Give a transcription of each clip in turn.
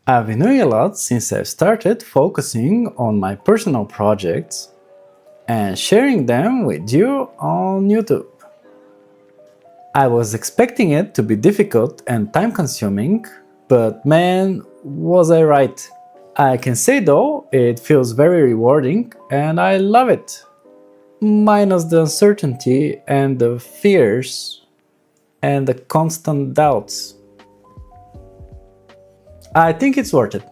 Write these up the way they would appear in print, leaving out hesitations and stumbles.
I've been doing a lot since I've started focusing on my personal projects and sharing them with you on YouTube. I was expecting it to be difficult and time-consuming, but man, was I right. I can say though, it feels very rewarding and I love it. Minus the uncertainty and the fears and the constant doubts. I think it's worth it.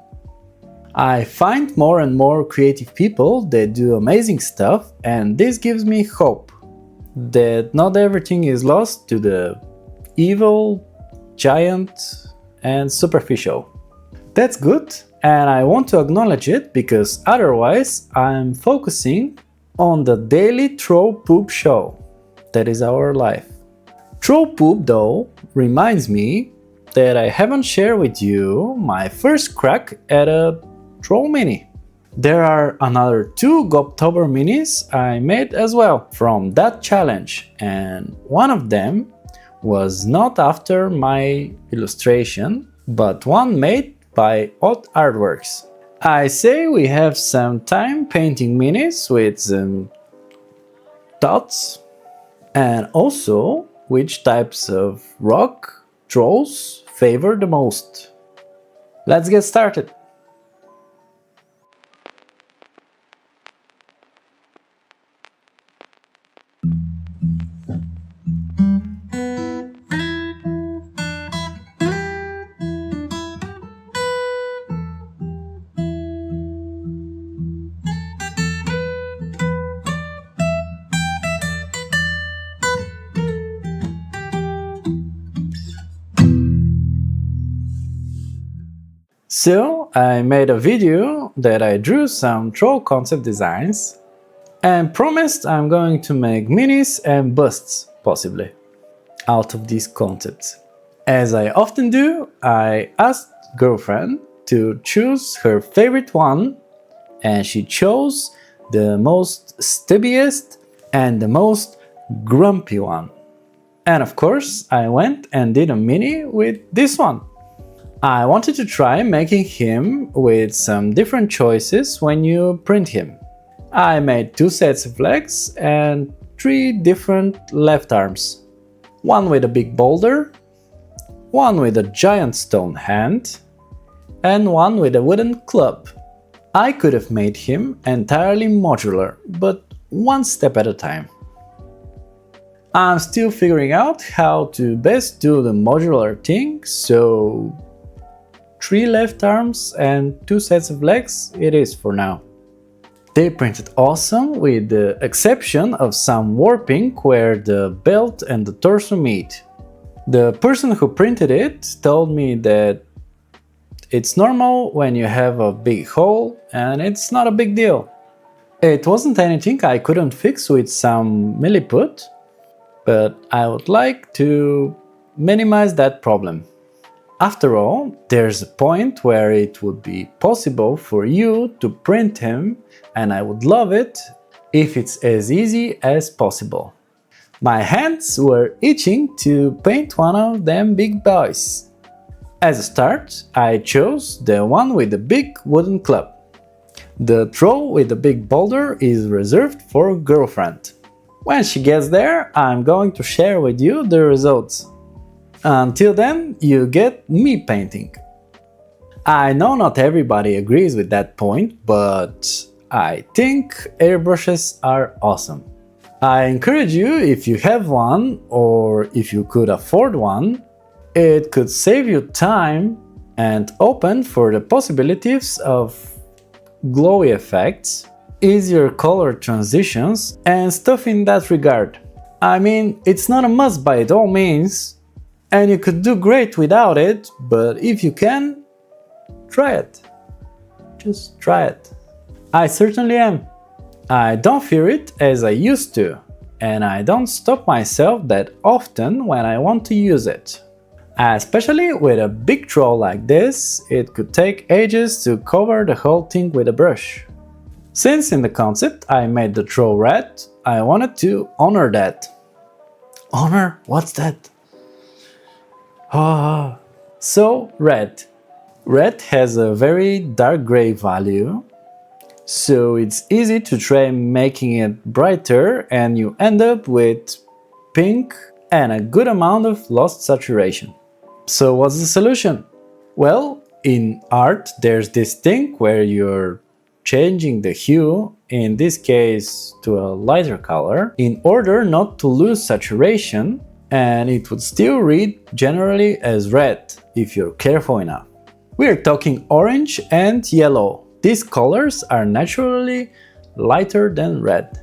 I find more and more creative people that do amazing stuff, and this gives me hope that not everything is lost to the evil, giant, and superficial. That's good, and I want to acknowledge it because otherwise I'm focusing on the daily troll poop show. That is our life. Troll poop, though, reminds me that I haven't shared with you my first crack at a troll mini. There are another 2 Gobbo minis I made as well from that challenge, and one of them was not after my illustration, but one made by Odd Artworks. I say we have some time painting minis with some dots, and also which types of rock trolls favor the most. Let's get started! So I made a video that I drew some troll concept designs and promised I'm going to make minis and busts, possibly, out of these concepts. As I often do, I asked girlfriend to choose her favorite one, and she chose the most stubbiest and the most grumpy one. And of course, I went and did a mini with this one. I wanted to try making him with some different choices when you print him. I made 2 sets of legs and 3 different left arms. One with a big boulder, one with a giant stone hand, and one with a wooden club. I could have made him entirely modular, but one step at a time. I'm still figuring out how to best do the modular thing, so 3 left arms and 2 sets of legs it is for now. They printed awesome with the exception of some warping where the belt and the torso meet. The person who printed it told me that it's normal when you have a big hole and it's not a big deal. It wasn't anything I couldn't fix with some milliput, but I would like to minimize that problem. After all, there's a point where it would be possible for you to print him, and I would love it if it's as easy as possible. My hands were itching to paint one of them big boys. As a start, I chose the one with the big wooden club. The troll with the big boulder is reserved for girlfriend. When she gets there, I'm going to share with you the results. Until then, you get me painting. I know not everybody agrees with that point, but I think airbrushes are awesome. I encourage you, if you have one or if you could afford one, it could save you time and open for the possibilities of glowy effects, easier color transitions, and stuff in that regard. I mean, it's not a must by all means, and you could do great without it, but if you can, try it. Just try it. I certainly am. I don't fear it as I used to, and I don't stop myself that often when I want to use it. Especially with a big troll like this, it could take ages to cover the whole thing with a brush. Since in the concept I made the troll red, I wanted to honor that. Honor? What's that? Ah, so red. Red has a very dark gray value, so it's easy to try making it brighter and you end up with pink and a good amount of lost saturation. So what's the solution? Well, in art there's this thing where you're changing the hue, in this case to a lighter color, in order not to lose saturation, and it would still read generally as red if you're careful enough. We are talking orange and yellow. These colors are naturally lighter than red.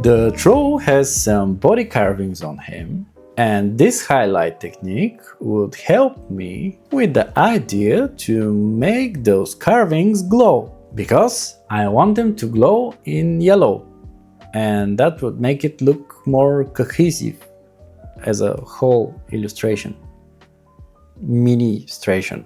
The troll has some body carvings on him, and this highlight technique would help me with the idea to make those carvings glow, because I want them to glow in yellow, and that would make it look more cohesive as a whole illustration, mini-stration.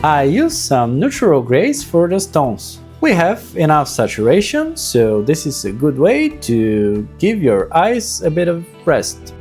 I use some neutral grays for the stones. We have enough saturation, so this is a good way to give your eyes a bit of rest.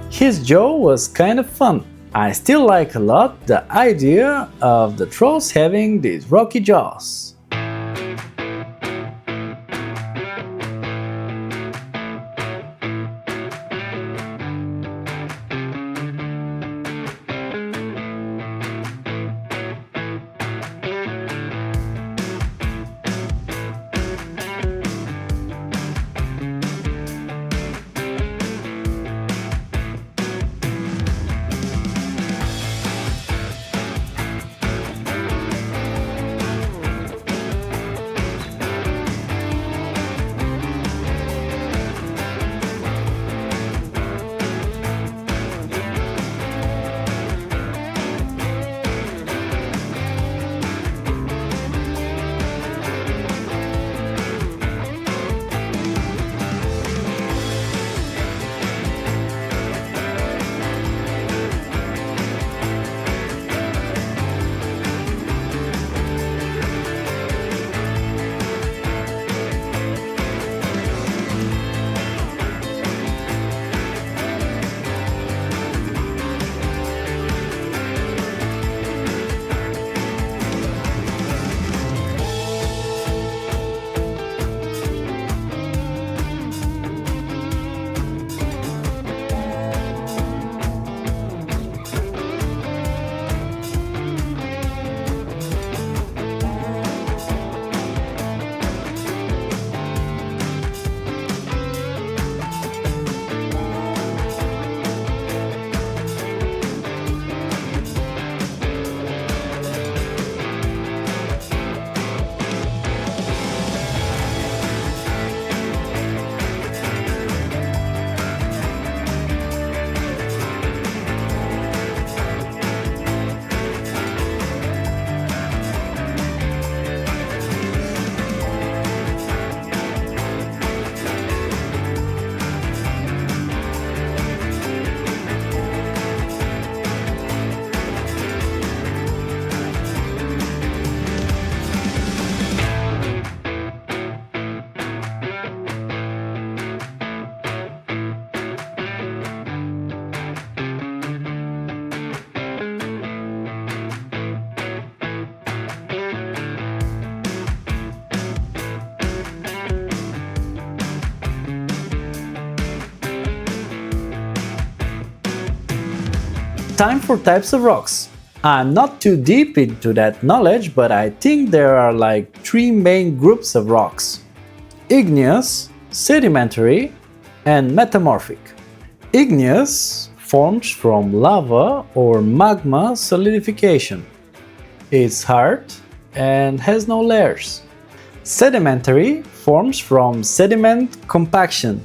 His jaw was kind of fun. I still like a lot the idea of the trolls having these rocky jaws. Time for types of rocks. I'm not too deep into that knowledge, but I think there are like 3 main groups of rocks: igneous, sedimentary, and metamorphic. Igneous forms from lava or magma solidification. It's hard and has no layers. Sedimentary forms from sediment compaction,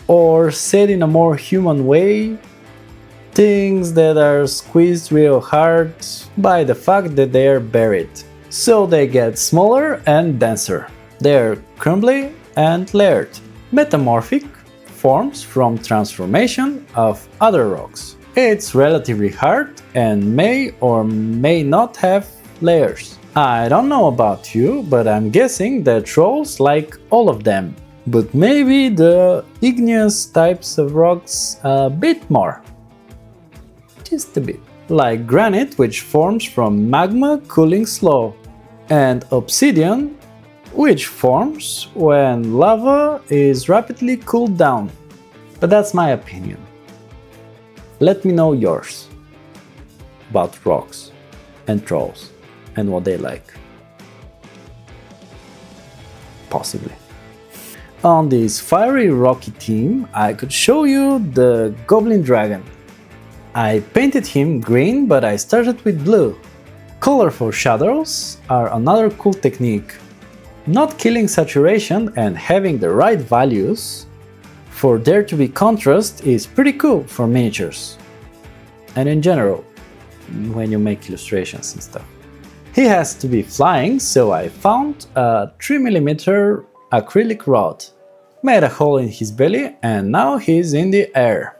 or said in a more human way, things that are squeezed real hard by the fact that they are buried. So they get smaller and denser. They are crumbly and layered. Metamorphic forms from transformation of other rocks. It's relatively hard and may or may not have layers. I don't know about you, but I'm guessing that trolls like all of them. But maybe the igneous types of rocks a bit more. Just a bit. Like granite, which forms from magma cooling slow, and obsidian, which forms when lava is rapidly cooled down. But that's my opinion. Let me know yours about rocks and trolls and what they like. Possibly. On this fiery rocky theme, I could show you the goblin dragon. I painted him green, but I started with blue. Colorful shadows are another cool technique. Not killing saturation and having the right values for there to be contrast is pretty cool for miniatures. And in general, when you make illustrations and stuff. He has to be flying, so I found a 3mm acrylic rod. Made a hole in his belly and now he's in the air,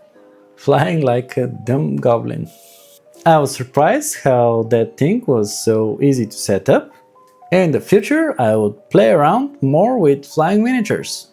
flying like a dumb goblin. I was surprised how that thing was so easy to set up. In the future, I would play around more with flying miniatures.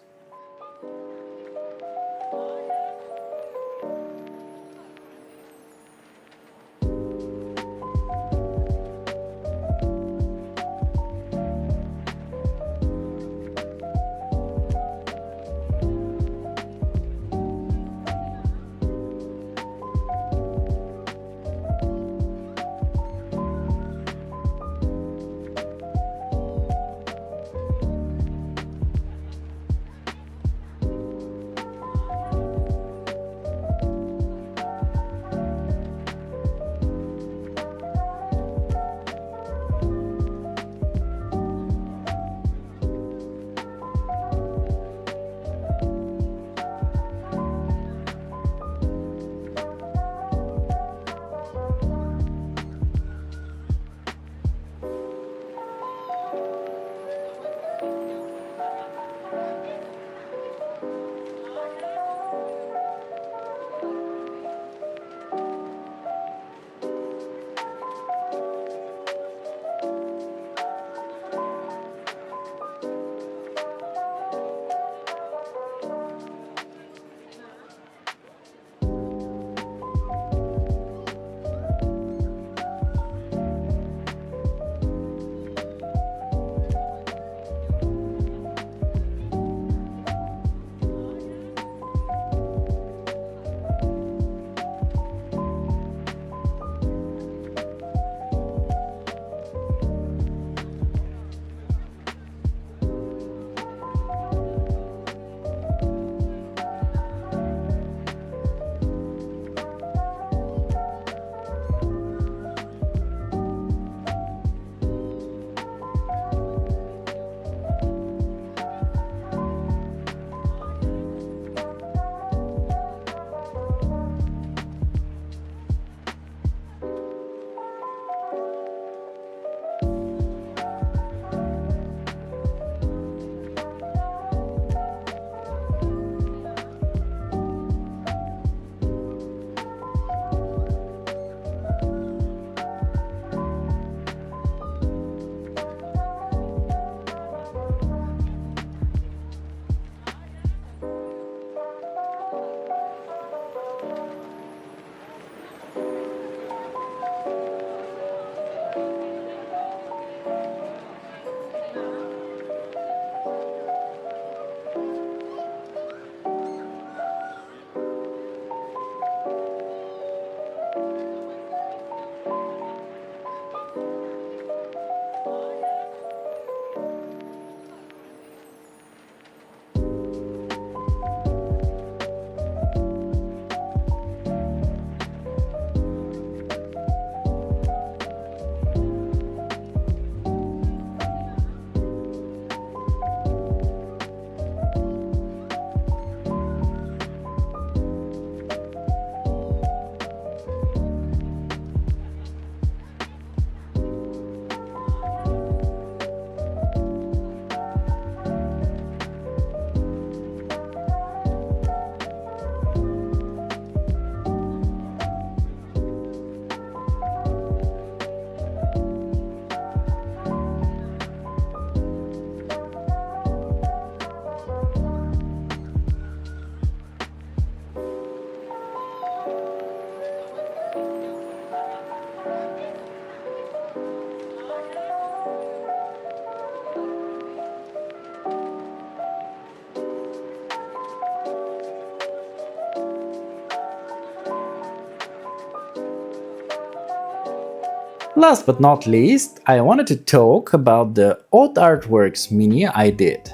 Last but not least, I wanted to talk about the odd artworks mini I did.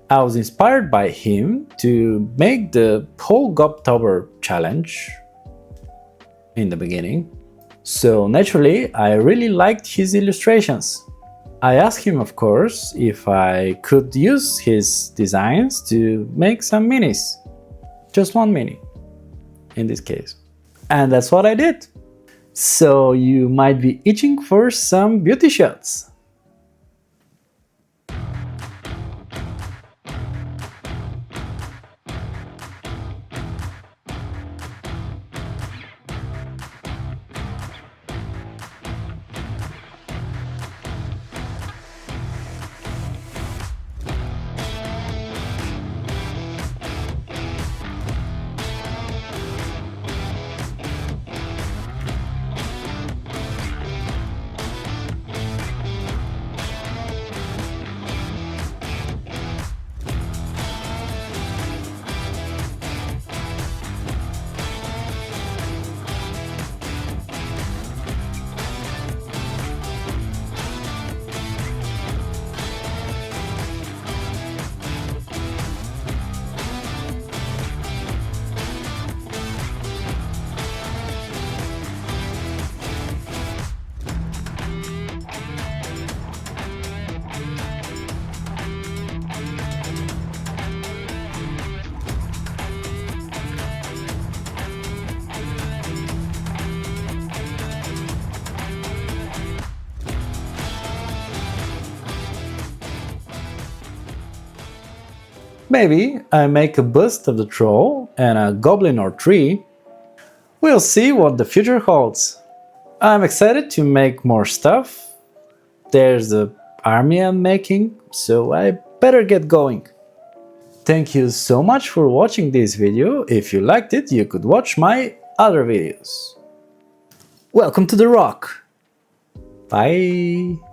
I was inspired by him to make the whole Gobbo challenge in the beginning. So naturally, I really liked his illustrations. I asked him, of course, if I could use his designs to make some minis. Just one mini, in this case. And that's what I did. So you might be itching for some beauty shots. Maybe I make a bust of the troll and a goblin or tree. We'll see what the future holds. I'm excited to make more stuff. There's an army I'm making, so I better get going. Thank you so much for watching this video. If you liked it, you could watch my other videos. Welcome to the rock. Bye.